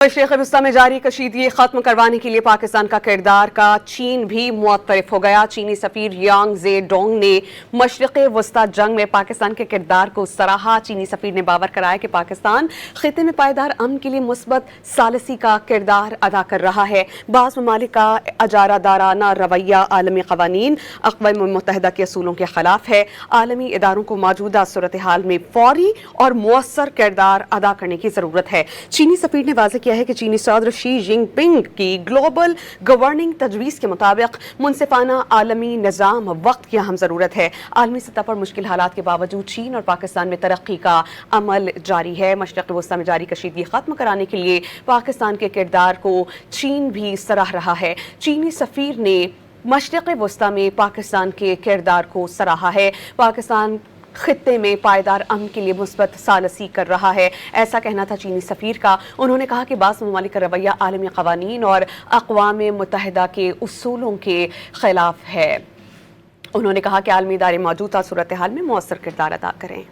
मशरिक़ वस्ती में जारी कशीदगी खत्म करवाने के लिए पाकिस्तान का किरदार का चीन भी मुअत्तरिफ हो गया। चीनी सफीर यांग ज़ेडोंग ने मशरिक़ वस्ती जंग में पाकिस्तान के किरदार को सराहा। चीनी सफीर ने बावर कराया कि पाकिस्तान खित्ते में पायदार अमन के लिए मुस्बत सालसी का किरदार अदा कर रहा है। बाज़ ममालिक का अजारादाराना रवैया आलमी क़वानीन अक़वाम मुत्तहिदा के असूलों के खिलाफ है। आलमी इदारों को मौजूदा सूरत हाल में फौरी और मुअस्सर किरदार अदा करने की ज़रूरत है। चीनी सफीर ने वाज़ेह है कि चीनी सदर शी जिनपिंग की ग्लोबल गवर्निंग तजवीज़ के मुताबिक मुनसिफाना आलमी निज़ाम वक्त की अहम ज़रूरत है। आलमी सतह पर मुश्किल हालात के बावजूद चीन और पाकिस्तान में तरक्की का अमल जारी है। मशरिक़ वस्ती में जारी कशीदगी ख़त्म कराने के लिए पाकिस्तान के किरदार को चीन भी सराह रहा है। चीनी सफ़ीर ने मशरिक़ वस्ती में पाकिस्तान के किरदार को सराहा है। पाकिस्तान खित्ते में पायदार अमन के लिए मुस्बत सालसी कर रहा है, ऐसा कहना था चीनी सफ़ीर का। उन्होंने कहा कि बाज़ ममालिक का रवैया आलमी क़वानीन और अक़वाम मुत्तहिदा के उसूलों के खिलाफ है। उन्होंने कहा कि आलमी इदारे मौजूदा सूरत हाल में मौसर किरदार अदा करें।